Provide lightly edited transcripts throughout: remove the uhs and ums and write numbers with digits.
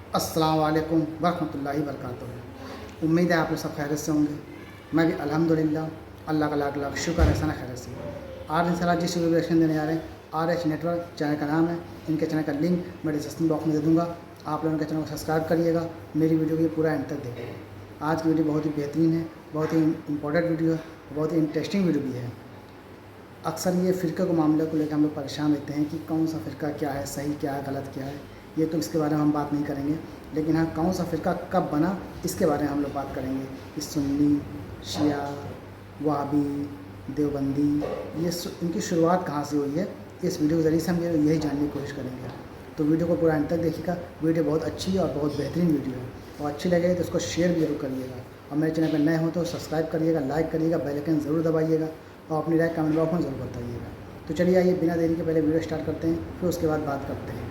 अस्सलाम वालेकुम वरहमतुल्लाहि वबरकातुहू। उम्मीद है आप लोग सब खैरियत से होंगे। मैं भी अल्हम्दुलिल्लाह अल्लाह का लाख लाख शुक्र है सना खैरियत से। आज इंशाल्लाह जिस वीडियो रिएक्शन देने जा रहे हैं RH नेटवर्क चैनल का नाम है। इनके चैनल का लिंक मैं डिस्क्रिप्शन बॉक्स में दे दूँगा। आप लोगों के चैनल को सब्सक्राइब करिएगा, मेरी वीडियो को पूरा एंड तक देखिएगा। आज की वीडियो बहुत ही बेहतरीन है, बहुत ही इंपॉर्टेंट वीडियो है, बहुत ही इंटरेस्टिंग वीडियो भी है। अक्सर ये फ़िरक़े को मामले को लेकर हम लोग परेशान रहते हैं कि कौन सा फ़िरक़ा क्या है, सही क्या है, गलत क्या है। ये तो इसके बारे में हम बात नहीं करेंगे, लेकिन हाँ कौन सा फ़िरक़ा कब बना इसके बारे में हम लोग बात करेंगे कि सुन्नी, शिया, वहाबी, देवबंदी, ये इनकी शुरुआत कहाँ से हुई है। इस वीडियो के ज़रिए से हम यही जानने की कोशिश करेंगे। तो वीडियो को पूरा अंत तक देखिएगा। वीडियो बहुत अच्छी है और बहुत बेहतरीन वीडियो है, और अच्छी लगे तो उसको शेयर भी जरूर करिएगा। और मेरे चैनल पर नए हो तो सब्सक्राइब करिएगा, लाइक करिएगा, बेल आइकन ज़रूर दबाइएगा और अपनी राय कमेंट बॉक्स में ज़रूर बताइएगा। तो चलिए आइए बिना देरी के पहले वीडियो स्टार्ट करते हैं, फिर उसके बाद बात करते हैं।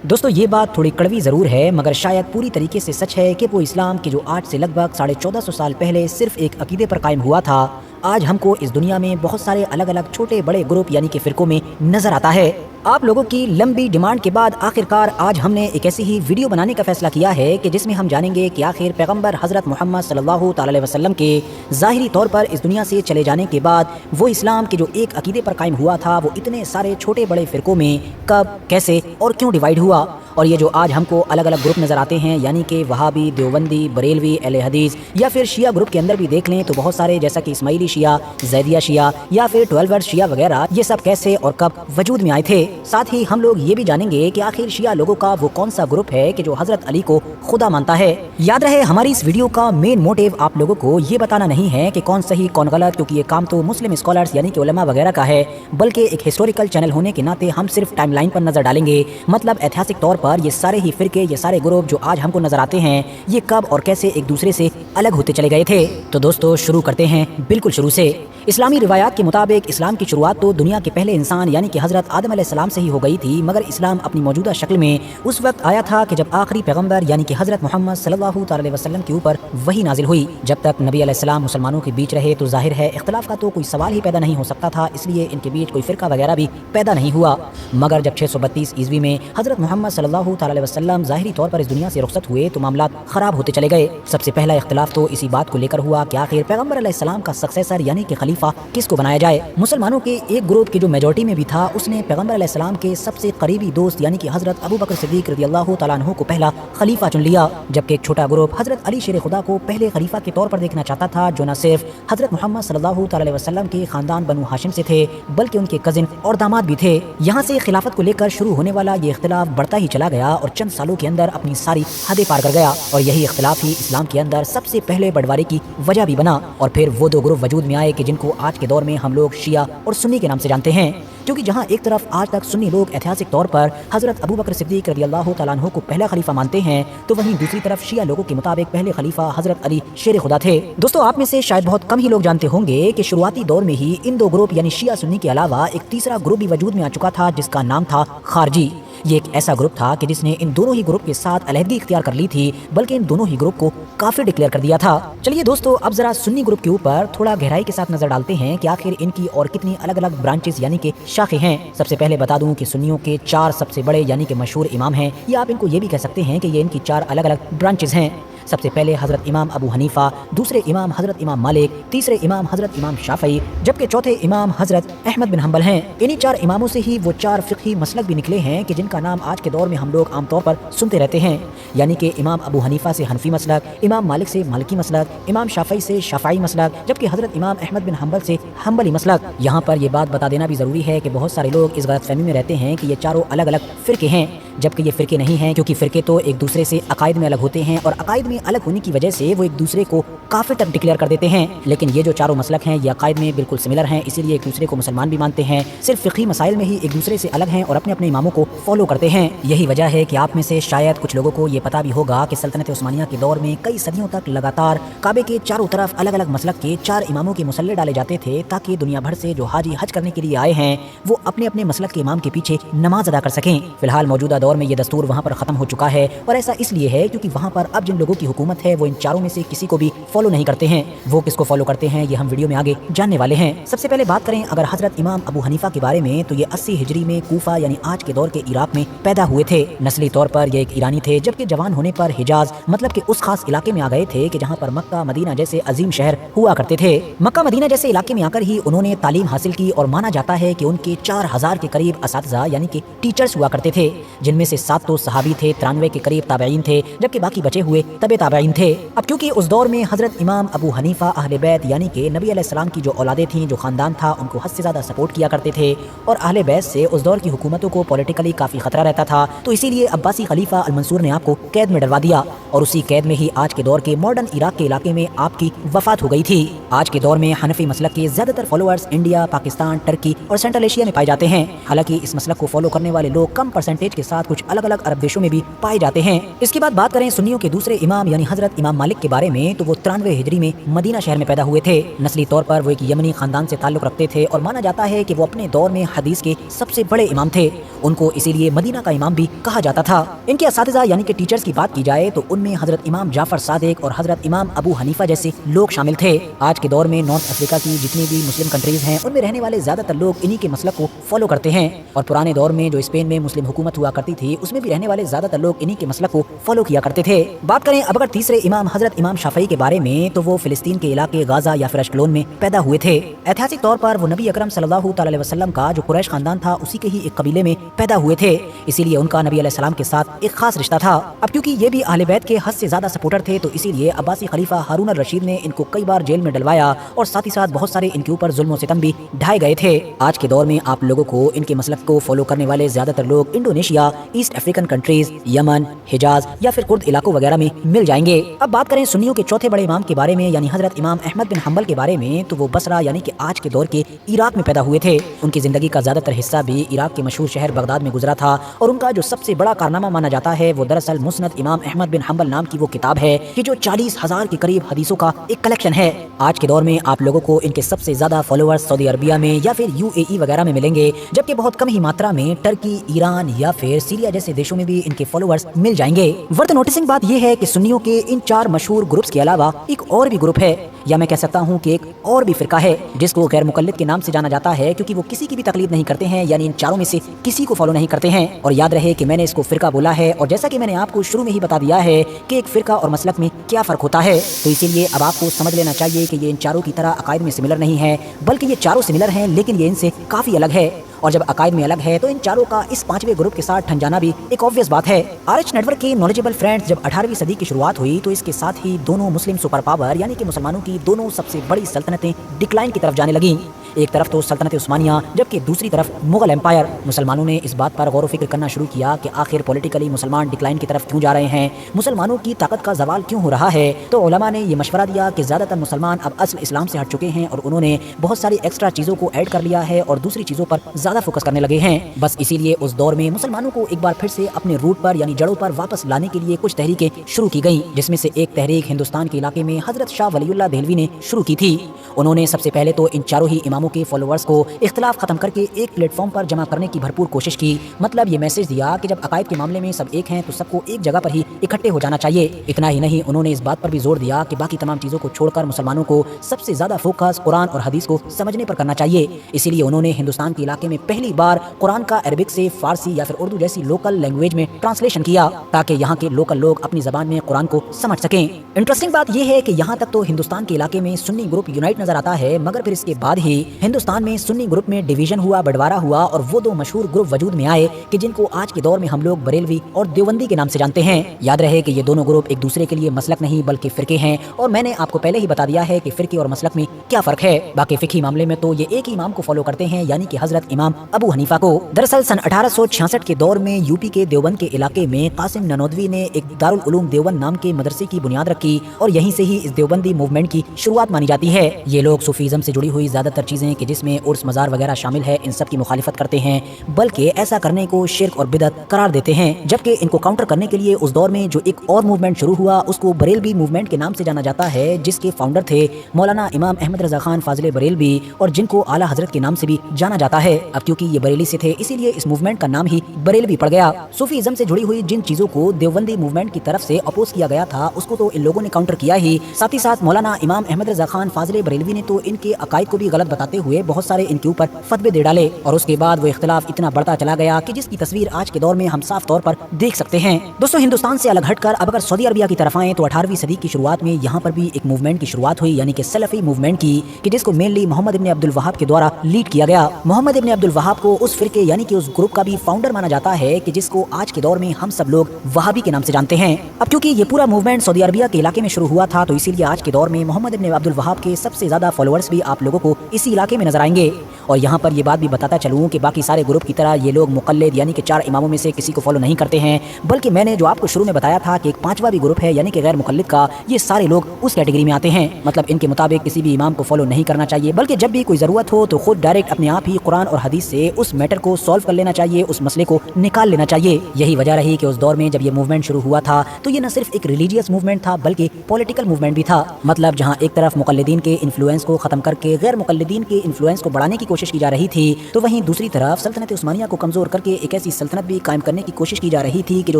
दोस्तों ये बात थोड़ी कड़वी ज़रूर है, मगर शायद पूरी तरीके से सच है कि वो इस्लाम के जो आज से लगभग 1450 साल पहले सिर्फ एक अकीदे पर कायम हुआ था, आज हमको इस दुनिया में बहुत सारे अलग अलग छोटे बड़े ग्रुप यानी कि फ़िरक़ों में नज़र आता है। आप लोगों की लंबी डिमांड के बाद आखिरकार आज हमने एक ऐसी ही वीडियो बनाने का फैसला किया है कि जिसमें हम जानेंगे कि आखिर पैगंबर हज़रत मोहम्मद सल्लल्लाहु अलैहि वसल्लम के ज़ाहिरी तौर पर इस दुनिया से चले जाने के बाद वो इस्लाम के जो एक अकीदे पर कायम हुआ था, वो इतने सारे छोटे बड़े फ़िरक़ों में कब, कैसे और क्यों डिवाइड हुआ। और ये जो आज हमको अलग अलग ग्रुप नज़र आते हैं, यानी कि वहाबी, देवबंदी, बरेलवी, अहले हदीस, या फिर शिया ग्रुप के अंदर भी देख लें तो बहुत सारे, जैसा कि इस्माइली शिया, ज़ैदिया शिया या फिर 12 वर्ड शिया वगैरह, ये सब कैसे और कब वजूद में आए थे। साथ ही हम लोग ये भी जानेंगे कि आखिर शिया लोगों का वो कौन सा ग्रुप है कि जो हज़रत अली को खुदा मानता है। याद रहे हमारी इस वीडियो का मेन मोटिव आप लोगों को ये बताना नहीं है कि कौन सही कौन गलत, क्योंकि ये काम तो मुस्लिम स्कॉलर्स यानी कि उलमा वगैरह का है, बल्कि एक हिस्टोरिकल चैनल होने के नाते हम सिर्फ टाइमलाइन पर नजर डालेंगे। मतलब ऐतिहासिक तौर पर ये सारे ही फिरके, ये सारे ग्रुप जो आज हमको नजर आते हैं, ये कब और कैसे एक दूसरे से अलग होते चले गए थे। तो दोस्तों शुरू करते हैं बिल्कुल शुरू से। इस्लामी रिवायात के मुताबिक इस्लाम की शुरुआत तो दुनिया के पहले इंसान यानी कि हज़रत आदम अलैहिस्सलाम से ही हो गई थी, मगर इस्लाम अपनी मौजूदा शक्ल में उस वक्त आया था कि जब आखिरी पैगंबर यानी कि हज़रत मोहम्मद सल्लल्लाहु अलैहि वसल्लम के ऊपर वही नाजिल हुई। जब तक नबी अलैहिस्सलाम मुसलमानों के बीच रहे तो जाहिर है इख्तिलाफ का तो कोई सवाल ही पैदा नहीं हो सकता था, इसलिए इनके बीच कोई फ़िरका वगैरह भी पैदा नहीं हुआ। मगर जब 632 ईस्वी में हज़रत मोहम्मद सल्लल्लाहु अलैहि वसल्लम ज़ाहिरी तौर पर इस दुनिया से रुखसत हुए तो मामला ख़राब होते चले गए। सबसे पहला इख्तिलाफ तो इसी बात को लेकर हुआ कि आखिर पैगंबर अलैहिस्सलाम का सक्सेसर यानी कि खलीफा किसको बनाया जाए। मुसलमानों के एक ग्रुप की जो मेजॉरिटी में भी था, उसने पैगंबर अलैहिस्सलाम के सबसे करीबी दोस्त यानी कि हज़रत अबू बकर सिद्दीक़ रज़ियल्लाहु तआला अन्हु को पहला खलीफा चुन लिया, जबकि एक छोटा ग्रुप हज़रत अली शेर खुदा को पहले खलीफा के तौर पर देखना चाहता था, जो न सिर्फ हज़रत मोहम्मद सल्लल्लाहु अलैहि वसल्लम के खानदान बनु हाशिम से थे, बल्कि उनके कजिन और दामाद भी थे। यहाँ से खिलाफत को लेकर शुरू होने वाला ये इख्तिलाफ बढ़ता ही चला गया और चंद सालों के अंदर अपनी सारी हदें पार कर गया। और यही इख्तिलाफ ही इस्लाम के अंदर सबसे पहले बंटवारे की वजह भी बना। और फिर वो दो ग्रुप वजूद में आए कि जिनको आज के दौर में हम लोग शिया और सुन्नी के नाम से जानते हैं। क्योंकि जहां एक तरफ आज तक सुन्नी लोग ऐतिहासिक तौर पर हज़रत अबू बकर सिद्दीक़ रज़ियल्लाहु तआला अन्हु को पहला खलीफा मानते हैं, तो वहीं दूसरी तरफ शिया लोगों के मुताबिक पहले खलीफा हज़रत अली शेर खुदा थे। दोस्तों आप में से शायद बहुत कम ही लोग जानते होंगे कि शुरुआती दौर में ही इन दो ग्रुप यानी शिया सुन्नी के अलावा एक तीसरा ग्रुप भी वजूद में आ चुका था, जिसका नाम था खारजी। ये एक ऐसा ग्रुप था कि जिसने इन दोनों ही ग्रुप के साथ अलहदगी इख्तियार कर ली थी, बल्कि इन दोनों ही ग्रुप को काफिर डिक्लेयर कर दिया था। चलिए दोस्तों अब जरा सुन्नी ग्रुप के ऊपर थोड़ा गहराई के साथ नजर डालते हैं कि आखिर इनकी और कितनी अलग अलग ब्रांचेस यानी कि शाखें हैं। सबसे पहले बता दूं कि सुन्नियों के 4 सबसे बड़े यानी कि मशहूर इमाम हैं, या आप इनको ये भी कह सकते हैं कि ये इनकी 4 अलग अलग ब्रांचेस हैं। सबसे पहले हज़रत इमाम अबू हनीफा, दूसरे इमाम हज़रत इमाम मालिक, तीसरे इमाम हज़रत इमाम शाफ़ई, जबकि चौथे इमाम हज़रत अहमद बिन हंबल हैं। इन्हीं 4 इमामों से ही वो 4 फ़िक़ही मसलक भी निकले हैं कि जिनका नाम आज के दौर में हम लोग आमतौर पर सुनते रहते हैं, यानी कि इमाम अबू हनीफा से हनफी मसलक, इमाम मालिक से मालिकी मसलक, इमाम शाफ़ई से शाफ़ई मसलक, जबकि हज़रत इमाम अहमद बिन हंबल से हंबली मसलक। यहाँ पर ये बात बता देना भी ज़रूरी है कि बहुत सारे लोग इस गलतफ़हमी में रहते हैं कि ये चारों अलग अलग फ़िरके हैं, जबकि ये फ़िरके नहीं हैं, क्योंकि फ़िरके तो एक दूसरे से अकायद में अलग होते हैं और अकायद में अलग होने की वजह से वो एक दूसरे को काफिर तक डिक्लेयर कर देते हैं। लेकिन ये जो चारों मसलक हैं ये अकायद में बिल्कुल सिमिलर हैं, इसीलिए एक दूसरे को मुसलमान भी मानते हैं, सिर्फ फ़िक़ही मसाइल में ही एक दूसरे से अलग हैं और अपने अपने इमामों को फॉलो करते हैं। यही वजह है कि आप में से शायद कुछ लोगों को ये पता भी होगा कि सल्तनत उस्मानिया के दौर में कई सदियों तक लगातार काबे के चारों तरफ अलग अलग मसलक के 4 इमामों के मुसल्ले डाले जाते थे, ताकि दुनिया भर से जो हाजी हज करने के लिए आए हैं वो अपने अपने मसलक के इमाम के पीछे नमाज अदा कर सकें। फिलहाल मौजूदा दौर में ये दस्तूर वहाँ पर ख़त्म हो चुका है, और ऐसा इसलिए है क्योंकि वहाँ पर अब जिन लोगों की हुकूमत है वो इन चारों में से किसी को भी फॉलो नहीं करते हैं। वो किसको फॉलो करते हैं ये हम वीडियो में आगे जानने वाले हैं। सबसे पहले बात करें अगर हजरत इमाम अबू हनीफा के बारे में, तो ये 80 हिजरी में कूफा यानी आज के दौर के इराक में पैदा हुए थे। नस्ली तौर पर ये एक ईरानी थे, जबकि जवान होने पर हिजाज मतलब कि उस खास इलाके में आ गए थे कि जहाँ पर मक्का मदीना जैसे अजीम शहर हुआ करते थे। मक्का मदीना जैसे इलाके में आकर ही उन्होंने तालीम हासिल की और माना जाता है कि उनके 4000 के करीब असातिज़ा यानी कि टीचर्स हुआ करते थे, जिनमें से 7 तो सहाबी थे, 93 के करीब ताबईन थे, जबकि बाकी बचे हुए तबे ताबईन थे। अब क्योंकि उस दौर में हजरत इमाम अबू हनीफा अहले बैत यानी कि नबी अलैहिस्सलाम की जो औलादें थीं, जो खानदान था, उनको हद से ज़्यादा सपोर्ट किया करते थे और अहले बैत से उस दौर की हुकूमतों को पॉलिटिकली काफ़ी खतरा रहता था। तो इसीलिए अब्बासी खलीफा अल मंसूर ने आपको कैद में डलवा दिया और उसी कैद में ही आज के दौर के मॉडर्न इराक के इलाके में आपकी वफात हो गई थी। आज के दौर में हनफी मसलक के ज़्यादातर फॉलोअर्स इंडिया, पाकिस्तान, टर्की और सेंट्रल एशिया में पाए जाते हैं। हालांकि इस मसलक को फॉलो करने वाले लोग कम परसेंटेज के साथ कुछ अलग अलग अरब देशों में भी पाए जाते हैं। इसके बाद बात करें सुन्नियों के दूसरे इमाम यानी हजरत इमाम मालिक के बारे में, तो वो 93 हिजरी में मदीना शहर में पैदा हुए थे। नस्ली तौर पर वो एक यमनी खानदान से ताल्लुक रखते थे और माना जाता है कि वो अपने दौर में हदीस के सबसे बड़े इमाम थे। उनको इसीलिए मदीना का इमाम भी कहा जाता था। इनके असातिज़ा यानी कि टीचर्स की बात की जाए तो उनमें हजरत इमाम जाफर सादिक और हजरत इमाम अबू हनीफा जैसे लोग शामिल थे। आज के दौर में नॉर्थ अफ्रीका की जितनी भी मुस्लिम कंट्रीज हैं उनमें रहने वाले ज़्यादातर लोग इन्हीं के मसलक को फॉलो करते हैं और पुराने दौर में जो स्पेन में मुस्लिम हुकूमत हुआ करती थी उसमें भी रहने वाले ज़्यादातर लोग इन्हीं के मसलक को फॉलो किया करते थे। बात करें अब अगर तीसरे इमाम हजरत इमाम शाफई के बारे में, तो वो फिलिस्तीन के इलाके गाजा या फिर अश्कलोन में पैदा हुए थे। ऐतिहासिक तौर पर वो नबी अकरम सल्लल्लाहु अलैहि वसल्लम का जो कुरैश खानदान था उसी के ही एक कबीले में पैदा हुए थे, इसीलिए उनका नबी अलैहिस्सलाम के साथ एक खास रिश्ता था। अब क्योंकि ये भी अहले बैत के हद से ज्यादा सपोर्टर थे तो इसीलिए अब्बासी खलीफा हारून अर रशीद ने इनको कई बार जेल में डलवाया और साथ ही साथ बहुत सारे इनके ऊपर जुल्म और सितम भी ढाए गए थे। आज के दौर में आप लोगों को इनके मसलक को फॉलो करने वाले ज्यादातर लोग Indonesia, east African countries, Yemen, Hijaz या फिर कुर्द इलाकों वगैरह में मिल जाएंगे। अब बात करें सुन्नियों के चौथे बड़े इमाम के बारे में यानी हजरत इमाम अहमद बिन हंबल के बारे में, तो वो बसरा यानी कि आज के दौर के इराक में पैदा हुए थे। उनकी जिंदगी का ज्यादातर हिस्सा भी इराक के मशहूर शहर बगदाद में गुजरा था और उनका जो सबसे बड़ा कारनामा माना जाता है वो दरअसल मुस्नद इमाम अहमद बिन हंबल नाम की वो किताब है कि जो 40,000 के करीब हदीसों का एक कलेक्शन है। आज के दौर में आप लोगों को इनके सबसे ज्यादा फॉलोअर्स सऊदी अरबिया में या फिर UAE वगैरह में मिलेंगे, जबकि बहुत कम ही मात्रा में टर्की, ईरान या फिर सीरिया जैसे देशों में भी इनके फॉलोअर्स मिल जाएंगे। वर्थ नोटिसिंग बात यह है कि सुन्नियों के इन 4 मशहूर ग्रुप्स के अलावा एक और भी ग्रुप है, या मैं कह सकता हूँ कि एक और भी फिरका है जिसको गैर मुकल्लिद के नाम से जाना जाता है, क्योंकि वो किसी की भी तकलीद नहीं करते हैं, यानी इन चारों में से किसी को फॉलो नहीं करते हैं। और याद रहे कि मैंने इसको फिरका बोला है और जैसा कि मैंने आपको शुरू में ही बता दिया है कि एक फिरका और मसलक में क्या फर्क होता है, तो इसीलिए अब आपको समझ लेना चाहिए कि ये इन चारों की तरह अकायद में सिमिलर नहीं है, बल्कि ये चारों सिमिलर हैं लेकिन ये इनसे काफी अलग है। और जब अकायद में अलग है तो इन चारों का इस 5वें ग्रुप के साथ ठन जाना भी एक ऑब्वियस बात है। RH नेटवर्क के नॉलेजेबल फ्रेंड्स जब 18वीं सदी की शुरुआत हुई तो इसके साथ ही दोनों मुस्लिम सुपर पावर यानी कि मुसलमानों की दोनों सबसे बड़ी सल्तनतें डिक्लाइन की तरफ जाने लगीं। एक तरफ तो सल्तनत उस्मानिया, जबकि दूसरी तरफ मुगल एम्पायर। मुसलमानों ने इस बात पर गौर व फिक्र करना शुरू किया कि आखिर पॉलिटिकली मुसलमान डिक्लाइन की तरफ क्यों जा रहे हैं, मुसलमानों की ताकत का जवाल क्यों हो रहा है। तो उलमा ने ये मशवरा दिया कि ज़्यादातर मुसलमान अब असल इस्लाम से हट चुके हैं और उन्होंने बहुत सारी एक्स्ट्रा चीज़ों को ऐड कर लिया है और दूसरी चीज़ों पर ज़्यादा फोकस करने लगे हैं। बस इसीलिए उस दौर में मुसलमानों को एक बार फिर से अपने रूट पर यानी जड़ों पर वापस लाने के लिए कुछ तहरीकें शुरू की गई, जिसमें से एक तहरीक हिंदुस्तान के इलाके में हजरत शाह वलीउल्लाह देहलवी ने शुरू की थी। उन्होंने सबसे पहले तो इन चारों ही इमामों के फॉलोअर्स को इख्तिलाफ खत्म करके एक प्लेटफॉर्म पर जमा करने की भरपूर कोशिश की। मतलब ये मैसेज दिया कि जब अकायद के मामले में सब एक हैं तो सबको एक जगह पर ही इकट्ठे हो जाना चाहिए। इतना ही नहीं, उन्होंने इस बात पर भी जोर दिया कि बाकी तमाम चीज़ों को छोड़कर मुसलमानों को सबसे ज़्यादा फोकस कुरान और हदीस को समझने पर करना चाहिए। इसीलिए उन्होंने हिंदुस्तान के इलाके में पहली बार कुरान का अरबिक से फारसी या फिर उर्दू जैसी लोकल लैंग्वेज में ट्रांसलेशन किया ताकि यहाँ के लोकल लोग अपनी ज़बान में कुरान को समझ सकें। इंटरेस्टिंग बात यह है कि यहाँ तक तो हिंदुस्तान के इलाके में सुन्नी ग्रुप यूनाइट नजर आता है, मगर फिर इसके बाद ही हिंदुस्तान में सुन्नी ग्रुप में डिवीजन हुआ, बंटवारा हुआ और वो 2 मशहूर ग्रुप वजूद में आए कि जिनको आज के दौर में हम लोग बरेलवी और देवबंदी के नाम से जानते हैं। याद रहे कि ये दोनों ग्रुप एक दूसरे के लिए मसलक नहीं बल्कि फिरके हैं और मैंने आपको पहले ही बता दिया है कि फिरके और मसलक में क्या फर्क है। बाकी फिकी मामले में तो ये एक ही इमाम को फॉलो करते हैं यानी कि हजरत इमाम अबू हनीफा को। दरअसल सन 1866 के दौर में यूपी के देवबंद के इलाके में कासिम ननोदवी ने एक दारुल उलूम देवबंद नाम के मदरसे की बुनियाद रखी और यहीं से ही इस देवबंदी मूवमेंट की शुरुआत मानी जाती है। ये लोग सूफीज़म से जुड़ी हुई ज्यादातर चीजें चीज़ें कि जिसमें उर्स मज़ार वगैरह शामिल है, इन सब की मुखालिफत करते हैं, बल्कि ऐसा करने को शिर्क और बिदअत करार देते हैं। जबकि इनको काउंटर करने के लिए उस दौर में जो एक और मूवमेंट शुरू हुआ उसको बरेलवी मूवमेंट के नाम से जाना जाता है, जिसके फाउंडर थे मौलाना इमाम अहमद रज़ा खान फाजिल बरेलवी, और जिनको आला हजरत के नाम से भी जाना जाता है। अब क्योंकि ये बरेली से थे इसीलिए इस मूवमेंट का नाम ही बरेलवी पड़ गया। सूफीज़म से जुड़ी हुई जिन चीज़ों को देवबंदी मूवमेंट की तरफ से अपोज किया गया था उसको तो इन लोगों ने काउंटर किया ही, साथ ही साथ मौलाना इमाम अहमद रज़ा खान फाजिल बरेलवी ने तो इनके अकायद को भी गलत बताते हुए बहुत सारे इनके ऊपर फतवे दे डाले, और उसके बाद वो इख्तिलाफ इतना बढ़ता चला गया कि जिसकी तस्वीर आज के दौर में हम साफ तौर पर देख सकते हैं। दोस्तों, हिंदुस्तान से अलग हटकर अब अगर सऊदी अरबिया की तरफ आएं तो 18वीं सदी की शुरुआत में यहाँ पर भी एक मूवमेंट की शुरुआत हुई, यानी कि सलफी मूवमेंट की, कि जिसको मेनली मोहम्मद इब्न अब्दुल वहाब के द्वारा लीड किया गया। मोहम्मद इब्न अब्दुल वहाब को उस फिरके यानी कि उस ग्रुप का भी फाउंडर माना जाता है कि जिसको आज के दौर में हम सब लोग वहाबी के नाम से जानते हैं। अब क्योंकि ये पूरा मूवमेंट सऊदी अरबिया के इलाके में शुरू हुआ था तो इसीलिए आज के दौर में मोहम्मद इब्न अब्दुल वहाब के सबसे ज्यादा फॉलोअर्स भी आप लोगों को इसी इलाके में नजर आएंगे। और यहाँ पर ये बात भी बताता चलूँ कि बाकी सारे ग्रुप की तरह ये लोग मुक़ल्लिद यानी कि 4 इमामों में से किसी को फॉलो नहीं करते हैं, बल्कि मैंने जो आपको शुरू में बताया था कि एक 5वां भी ग्रुप है यानी कि गैर मुक़ल्लिद का, ये सारे लोग उस कैटेगरी में आते हैं। मतलब इनके मुताबिक किसी भी इमाम को फॉलो नहीं करना चाहिए, बल्कि जब भी कोई ज़रूरत हो तो खुद डायरेक्ट अपने आप ही कुरान और हदीस से उस मैटर को सॉल्व कर लेना चाहिए, उस मसले को निकाल लेना चाहिए। यही वजह रही कि उस दौर में जब ये मूवमेंट शुरू हुआ था तो ये न सिर्फ एक रिलीजियस मूवमेंट था बल्कि पॉलिटिकल मूवमेंट भी था। मतलब जहाँ एक तरफ मुक़ल्लिदीन के इन्फ्लुएंस को ख़त्म करके गैर मुक़ल्लिदीन के इन्फ्लुएंस को बढ़ाने की कोशिश की जा रही थी, तो वहीं दूसरी तरफ सल्तनत उस्मानिया को कमज़ोर करके एक ऐसी सल्तनत भी कायम करने की कोशिश की जा रही थी कि जो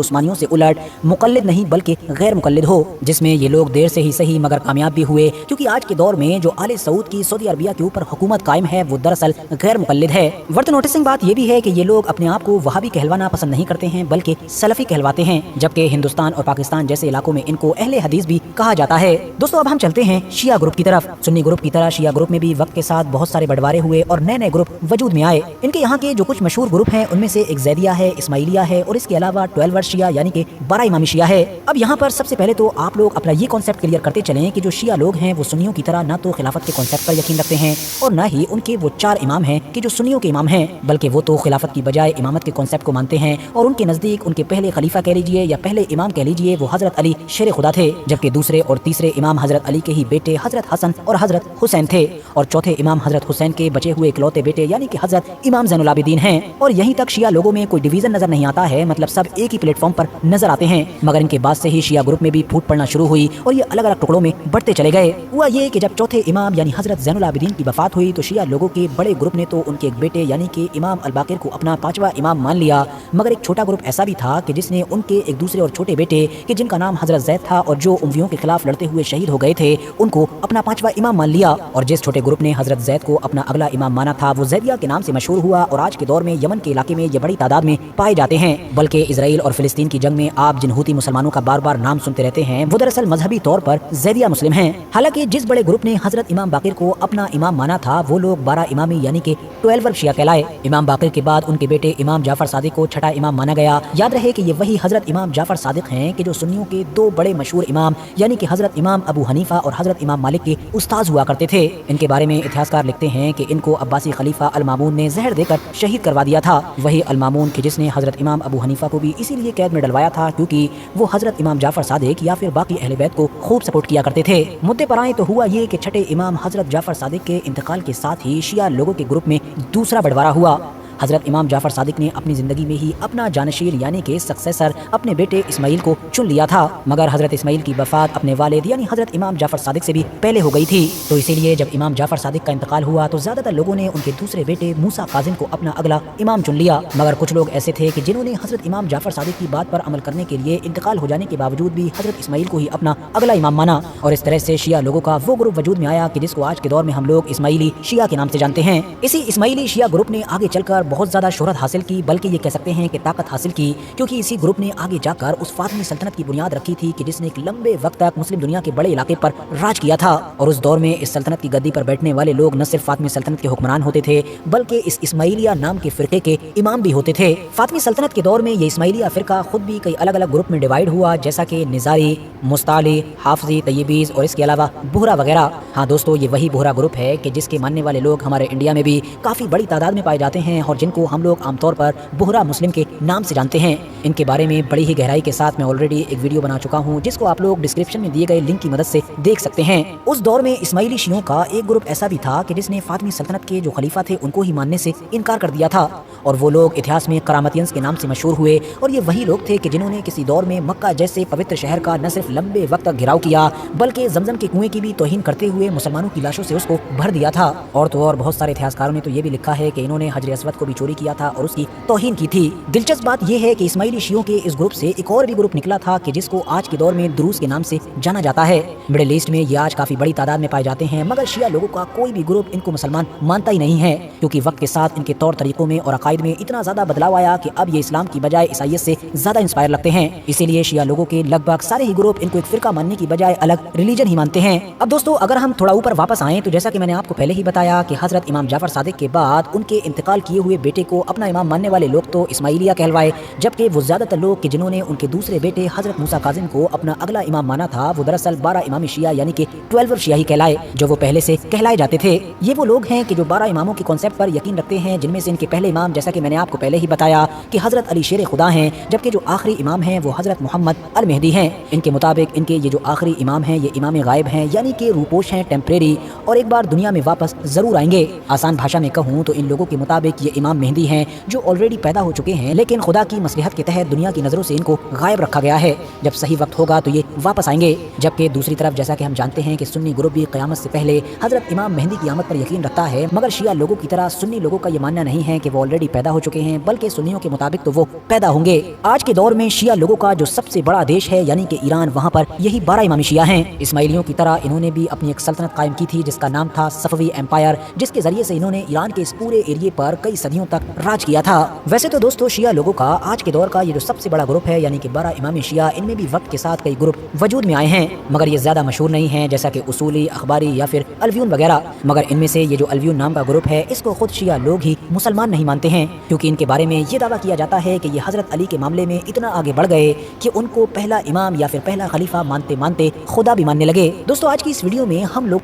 उस्मानियों से उलट मुक़ल्लिद नहीं बल्कि गैर मुक़ल्लिद हो, जिसमें ये लोग देर से ही सही मगर कामयाब भी हुए। क्योंकि आज के दौर में जो आले सऊद की सऊदी अरबिया के ऊपर हुकूमत कायम है वो दरअसल गैर मुक़ल्लिद है। वर्थ नोटिसिंग बात यह भी है कि ये लोग अपने आप को वहाबी कहलवाना पसंद नहीं करते हैं बल्कि सलफी कहलवाते हैं, जबकि हिंदुस्तान और पाकिस्तान जैसे इलाकों में इनको अहले हदीस भी कहा जाता है। दोस्तों, अब हम चलते हैं शिया ग्रुप की तरफ। सुन्नी ग्रुप की तरह शिया ग्रुप में भी वक्त के साथ बहुत सारे बंटवारे हुए और नए नए ग्रुप वजूद में आए। इनके यहाँ के जो कुछ मशहूर ग्रुप हैं उनमें से एक ज़ैदिया है, इस्माइलिया है, और इसके अलावा 12 वर्ष शिया यानी कि 12 इमामी शिया है। अब यहाँ पर सबसे पहले तो आप लोग अपना ये कॉन्सेप्ट क्लियर करते चलें कि जो शिया लोग हैं वो सुन्नियों की तरह ना तो खिलाफत के कॉन्सेप्ट पर यकीन रखते हैं और ना ही उनके वो 4 इमाम हैं कि जो सुन्नियों के इमाम हैं, बल्कि वो तो खिलाफत की बजाय इमामत के कॉन्सेप्ट को मानते हैं। और उनके नज़दीक उनके पहले खलीफा कह लीजिए या पहले इमाम कह लीजिए वो हज़रत अली शेर खुदा थे, जबकि दूसरे और तीसरे इमाम हज़रत अली के ही बेटे हज़रत हसन और हज़रत हुसैन थे, और चौथे इमाम हज़रत हुसैन के बचे हुए इकलौते बेटे यानी कि हज़रत इमाम ज़ैनुल आबिदीन हैं। और यहीं तक शिया लोगों में कोई डिवीजन नजर नहीं आता है, मतलब सब एक ही प्लेटफॉर्म पर नजर आते हैं। मगर इनके बाद से ही शिया ग्रुप में भी फूट पड़ना शुरू हुई और ये अलग अलग टुकड़ों में बढ़ते चले गए। हुआ ये कि जब चौथे इमाम यानी हज़रत ज़ैनुल आबिदीन की वफात हुई तो शिया लोगों के बड़े ग्रुप ने तो उनके एक बेटे यानी कि इमाम अल बाकिर को अपना 5वां इमाम मान लिया, मगर एक छोटा ग्रुप ऐसा भी था कि जिसने उनके एक दूसरे और छोटे बेटे कि जिनका नाम हज़रत ज़ैद था और जो उमवियों के खिलाफ लड़ते हुए शहीद हो गए थे उनको अपना 5वां इमाम मान लिया। और जिस छोटे ग्रुप ने हज़रत ज़ैद को अपना अगला इमाम माना था वो ज़ैदिया के नाम से मशहूर हुआ और आज के दौर में यमन के इलाके में ये बड़ी तादाद में पाए जाते हैं। बल्कि इजराइल और फिलिस्तीन की जंग में आप जिन हूती मुसलमानों का बार बार नाम सुनते रहते हैं वो दरअसल मजहबी तौर पर ज़ैदिया मुस्लिम हैं। हालांकि जिस बड़े ग्रुप ने हज़रत इमाम बाकिर को अपना इमाम माना था वो लोग 12 इमामी यानी कि 12 शिया कहलाए। इमाम बाकिर के बाद उनके बेटे इमाम जाफर सादिक को छठा इमाम माना गया। याद रहे कि ये वही हज़रत इमाम जाफर सादिक हैं कि जो सुन्नियों के 2 बड़े मशहूर इमाम यानी कि हज़रत इमाम अबू हनीफा और हज़रत इमाम मालिक के उस्ताद हुआ करते थे। इनके बारे में इतिहासकार लिखते हैं कि इनको अब्बासी खलीफा अल मामून ने जहर देकर शहीद करवा दिया था। वही अल मामून कि जिसने हज़रत इमाम अबू हनीफा को भी इसीलिए कैद में डलवाया था क्योंकि वो हज़रत इमाम जाफर सादिक या फिर बाकी अहले बैत को खूब सपोर्ट किया करते थे। मुद्दे पर आए तो हुआ ये कि छठे इमाम हज़रत जाफर सादिक के इंतकाल के साथ ही शिया लोगों के ग्रुप में दूसरा बंटवारा हुआ। हज़रत इमाम जाफर सादिक ने अपनी ज़िंदगी में ही अपना जानशीर यानी कि सक्सेसर अपने बेटे इस्माइल को चुन लिया था, मगर हज़रत इस्माइल की वफ़ात अपने वालिद यानी हज़रत इमाम जाफर सादिक से भी पहले हो गई थी। तो इसीलिए जब इमाम जाफर सादिक का इंतकाल हुआ तो ज़्यादातर लोगों ने उनके दूसरे बेटे मूसा काज़िम को अपना अगला इमाम चुन लिया, मगर कुछ लोग ऐसे थे कि जिन्होंने हज़रत इमाम जाफर सादिक की बात पर अमल करने के लिए इंतकाल हो जाने के बावजूद भी हज़रत इस्माइल को ही अपना अगला इमाम माना। और इस तरह से शिया लोगों का वो ग्रुप वजूद में आया कि जिसको आज के दौर में हम लोग इस्माइली शिया के नाम से जानते हैं। इसी इस्माइली शिया ग्रुप ने आगे चलकर बहुत ज़्यादा शोहरत हासिल की, बल्कि ये कह सकते हैं कि ताकत हासिल की, क्योंकि इसी ग्रुप ने आगे जाकर उस फातिमी सल्तनत की बुनियाद रखी थी कि जिसने एक लंबे वक्त तक मुस्लिम दुनिया के बड़े इलाके पर राज किया था। और उस दौर में इस सल्तनत की गद्दी पर बैठने वाले लोग न सिर्फ फातिमी सल्तनत के हुक्मरान होते थे बल्कि इस इस्माइलिया नाम के फिरके के इमाम भी होते थे। फातिमी सल्तनत के दौर में ये इस्माइलिया फिरका खुद भी कई अलग अलग ग्रुप में डिवाइड हुआ, जैसा कि निजारी, मुस्ताली, हाफजी, तय्यबीज और इसके अलावा बोहरा वगैरह। हाँ दोस्तों, ये वही बोहरा ग्रुप है कि जिसके मानने वाले लोग हमारे इंडिया में भी काफ़ी बड़ी तादाद में पाए जाते हैं और जिनको हम लोग आमतौर पर बोहरा मुस्लिम के नाम से जानते हैं। इनके बारे में बड़ी ही गहराई के साथ मैं ऑलरेडी एक वीडियो बना चुका हूँ, जिसको आप लोग डिस्क्रिप्शन में दिए गए लिंक की मदद से देख सकते हैं। उस दौर में इस्माइली शियों का एक ग्रुप ऐसा भी था कि जिसने फातिमी सल्तनत के जो खलीफा थे उनको ही मानने से इनकार कर दिया था, और वो लोग इतिहास में करामतियंस के नाम से मशहूर हुए। और ये वही लोग थे कि जिन्होंने किसी दौर में मक्का जैसे पवित्र शहर का न सिर्फ लंबे वक्त तक घेराव किया, बल्कि जमजम के कुएं की भी तौहीन करते हुए मुसलमानों की लाशों से उसको भर दिया था। और तो और बहुत सारे इतिहासकारों ने तो ये भी लिखा है कि इन्होंने हजर अस्वद को भी चोरी किया था और उसकी तौहीन की थी। दिलचस्प बात यह है कि इस्माइली शियों के इस ग्रुप से एक और भी ग्रुप निकला था कि जिसको आज के दौर में दुरूस के नाम से जाना जाता है। मिडिल ईस्ट में ये आज काफी बड़ी तादाद में पाए जाते हैं, मगर शिया लोगों का कोई भी ग्रुप इनको मुसलमान मानता ही नहीं है, क्योंकि वक्त के साथ इनके तौर तरीकों में और अकायद में इतना ज्यादा बदलाव आया कि अब ये इस्लाम की बजाय ईसाइयत से ज्यादा इंस्पायर लगते हैं। इसीलिए शिया लोगों के लगभग सारे ही ग्रुप इनको एक फिरका मानने की बजाय अलग रिलीजन ही मानते हैं। अब दोस्तों, अगर हम थोड़ा ऊपर वापस आएं तो जैसा कि मैंने आपको पहले ही बताया कि हजरत इमाम जाफर सादिक के बाद उनके इंतकाल किए हुए बेटे को अपना इमाम मानने वाले लोग तो इस्माइलिया कहलवाए, जबकि वो ज्यादातर लोग कि जिन्होंने उनके दूसरे बेटे हजरत मूसा काजिम को अपना अगला इमाम माना था, वो दरअसल 12 इमामी शिया यानी कि 12 शिया ही कहलाए, जो वो पहले से कहलाए जाते थे। ये वो लोग हैं कि जो 12 इमामों के कॉन्सेप्ट पर यकीन रखते हैं, जिनमें से इनके पहले इमाम जैसा कि मैंने आपको पहले ही बताया कि हजरत अली शेर खुदा हैं, जबकि जो आखिरी इमाम हैं वो हजरत मोहम्मद अल मेहदी हैं। इनके मुताबिक इनके ये जो आखिरी इमाम हैं ये इमाम गायब हैं, यानी कि रूपोश हैं, टेम्परेरी, और एक बार दुनिया में वापस जरूर आएंगे। आसान भाषा में कहूँ तो इन लोगों के मुताबिक ये इमाम मेहदी हैं जो ऑलरेडी पैदा हो चुके हैं, लेकिन खुदा की मसलिहत के तहत दुनिया की नज़रों से इनको गायब रखा गया है। जब सही वक्त होगा तो ये वापस आएंगे। जबकि दूसरी तरफ जैसा कि हम जानते हैं कि सुन्नी ग्रुप भी क़यामत से पहले हजरत इमाम मेहदी की आमद पर यकीन रखता है, मगर शिया लोगों की तरह सुन्नी लोगों का ये मानना नहीं है कि वो ऑलरेडी पैदा हो चुके हैं, बल्कि सुन्नियों के मुताबिक तो वो पैदा होंगे। आज के दौर में शिया लोगों का जो सबसे बड़ा देश है यानी कि ईरान, वहाँ पर यही 12 इमामी शिया हैं। इस्माइलियों की तरह इन्होंने भी अपनी एक सल्तनत कायम की थी जिसका नाम था सफवी एम्पायर, जिसके जरिए से इन्होंने ईरान के इस पूरे एरिए पर कई सदियों तक राज किया था। वैसे तो दोस्तों, शिया लोगों का आज के दौर का ये जो सबसे बड़ा ग्रुप है यानी कि 12 इमामी शिया, इनमें भी वक्त के साथ कई ग्रुप वजूद में आए हैं, मगर ये ज्यादा मशहूर नहीं है, जैसा कि उसूली, अखबारी या फिर अलव्यून वगैरह। मगर इनमें से ये जो अलव्यून नाम का ग्रुप है, इसको खुद शिया लोग ही मुसलमान नहीं मानते हैं, क्योंकि इनके बारे में ये दावा किया जाता है कि ये हजरत अली के मामले में इतना आगे बढ़ गए कि उनको पहला इमाम या फिर पहला खलीफा मानते मानते खुदा भी मानने लगे। दोस्तों, आज की इस वीडियो में हम लोग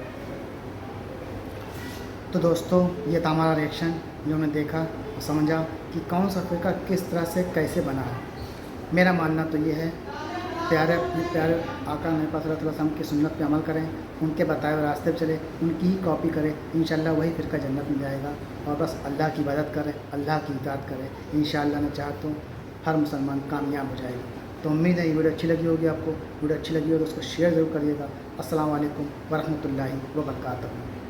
तो दोस्तों, ये था हमारा रिएक्शन, जो हमने देखा और समझा कि कौन सा फ़िरका किस तरह से कैसे बना है। मेरा मानना तो ये है, प्यारे आका नबी पाक सल्लल्लाहु अलैहि वसल्लम की सुन्नत पे अमल करें, उनके बताए हुए रास्ते पे चले, उनकी ही कॉपी करें, इंशाअल्लाह वही फ़िरका जन्नत में जाएगा। और बस अल्लाह की इबादत करें, अल्लाह की इताअत करें, इंशाअल्लाह मैं चाहता हूँ हर मुसलमान कामयाब हो जाएगा। तो उम्मीद है ये वीडियो अच्छी लगी होगी आपको। वीडियो अच्छी लगी हो तो उसको शेयर ज़रूर करिएगा। अस्सलाम वालेकुम वरहमतुल्लाहि वबरकातुहू।